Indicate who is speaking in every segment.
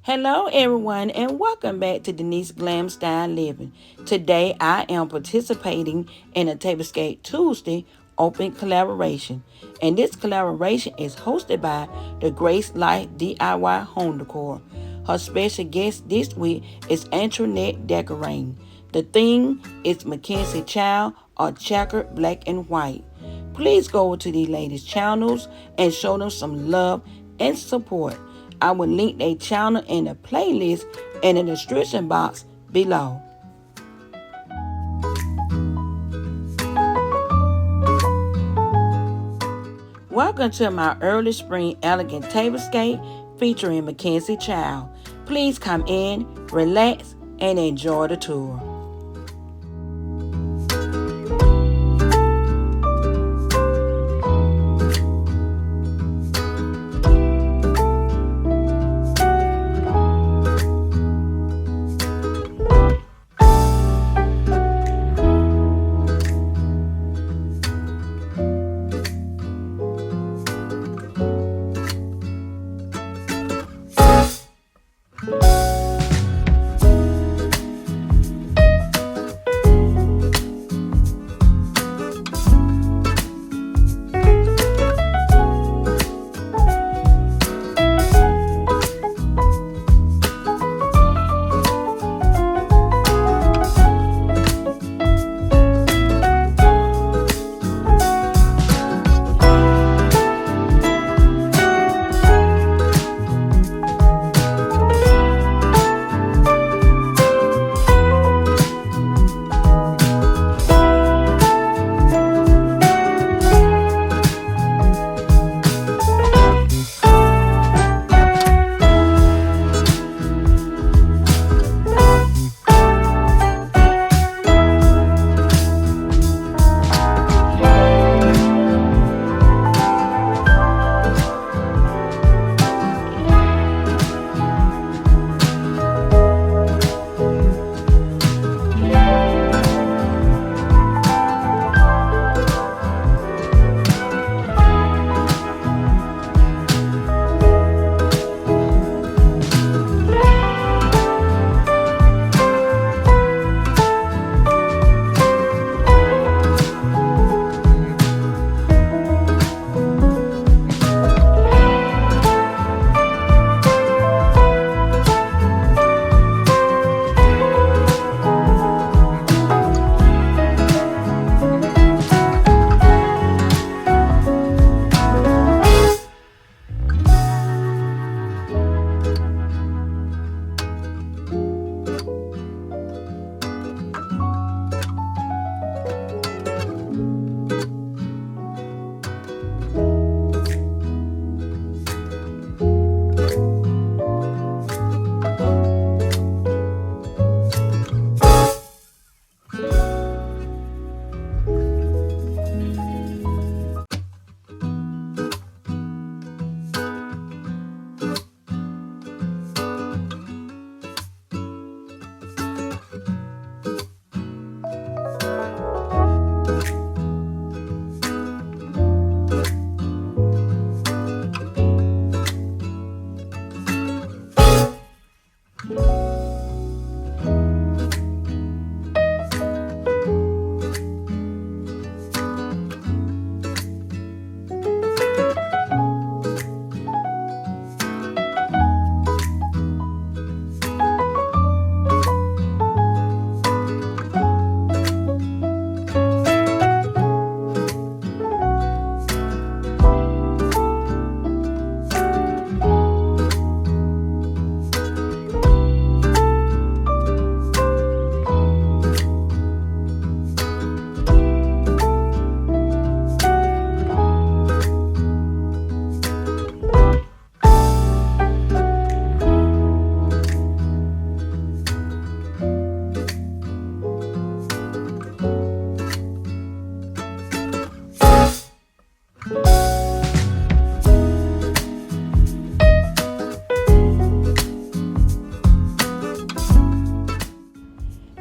Speaker 1: Hello everyone and welcome back to Denise Glam Style Living. Today I am participating in a Tablescape Tuesday open collaboration. And this collaboration is hosted by the Grace Life DIY Home Decor. Her special guest this week is Antoinette Decorating. The theme is Mackenzie Child or Checkered Black and White. Please go to these ladies' channels and show them some love and support. I will link their channel in the playlist in the description box below. Welcome to my early spring elegant tablescape featuring Mackenzie Child. Please come in, relax, and enjoy the tour.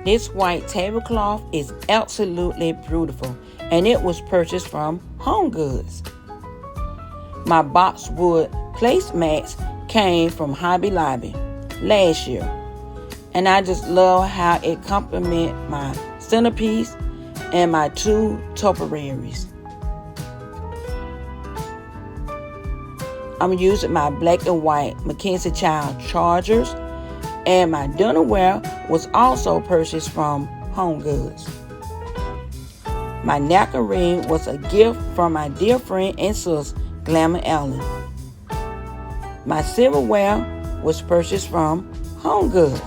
Speaker 1: This white tablecloth is absolutely beautiful, and it was purchased from Home Goods. My boxwood placemats came from Hobby Lobby. last year. And I just love how it complements my centerpiece and my 2 temporaries. I'm using my black and white Mackenzie Child chargers, and my dinnerware was also purchased from Home Goods. My napkin ring was a gift from my dear friend and sis, Glamour Ellen. My silverware was purchased from Home Goods.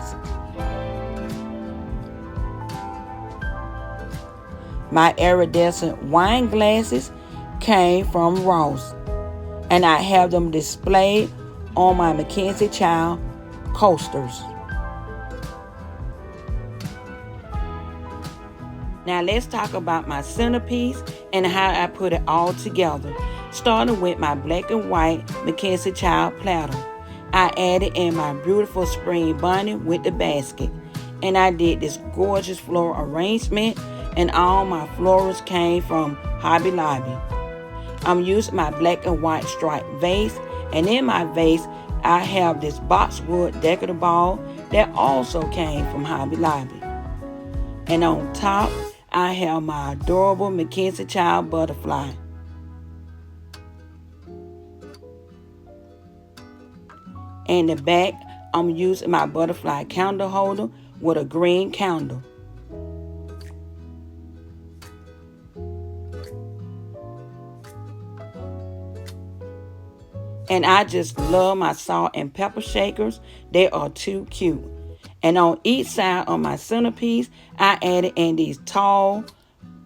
Speaker 1: My iridescent wine glasses came from Ross, and I have them displayed on my Mackenzie Child coasters. Now let's talk about my centerpiece and how I put it all together. Starting with my black and white Mackenzie Child platter. I added in my beautiful spring bunny with the basket. And I did this gorgeous floral arrangement, and all my florals came from Hobby Lobby. I'm using my black and white striped vase, and in my vase I have this boxwood decorative ball that also came from Hobby Lobby. And on top I have my adorable Mackenzie Child butterfly. In the back, I'm using my butterfly candle holder with a green candle. And I just love my salt and pepper shakers. They are too cute. And on each side of my centerpiece, I added in these tall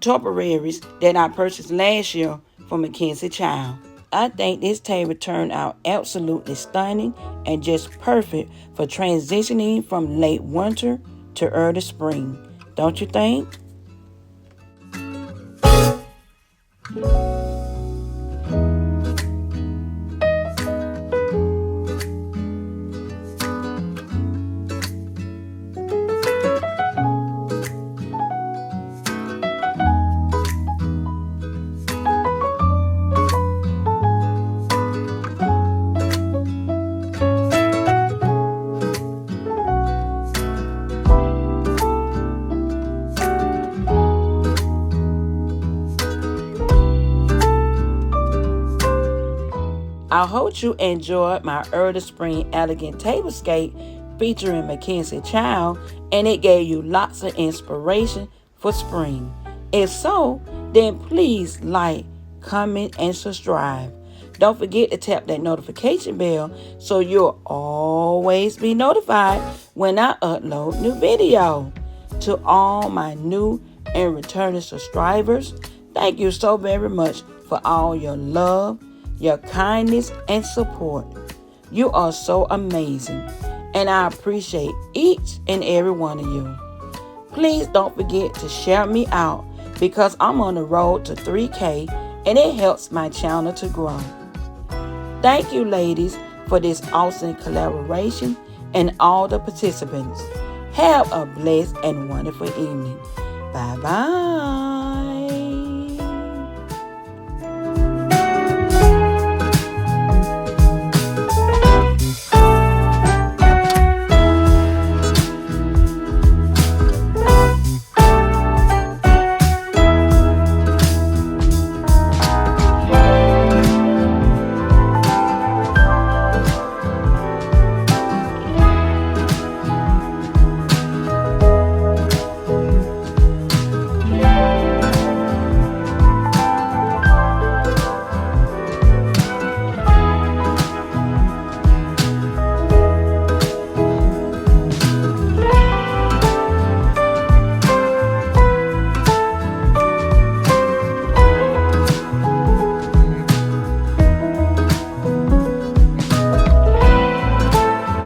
Speaker 1: temporaries that I purchased last year from Mackenzie Child. I think this table turned out absolutely stunning and just perfect for transitioning from late winter to early spring. Don't you think? I hope you enjoyed my early spring elegant tablescape featuring Mackenzie Child, and it gave you lots of inspiration for spring. If so, then please like, comment, and subscribe. Don't forget to tap that notification bell so you'll always be notified when I upload new video. To all my new and returning subscribers, thank you so very much for all your love, your kindness, and support. You are so amazing, and I appreciate each and every one of you. Please don't forget to share me out because I'm on the road to 3K, and it helps my channel to grow. Thank you, ladies, for this awesome collaboration and all the participants. Have a blessed and wonderful evening. Bye-bye.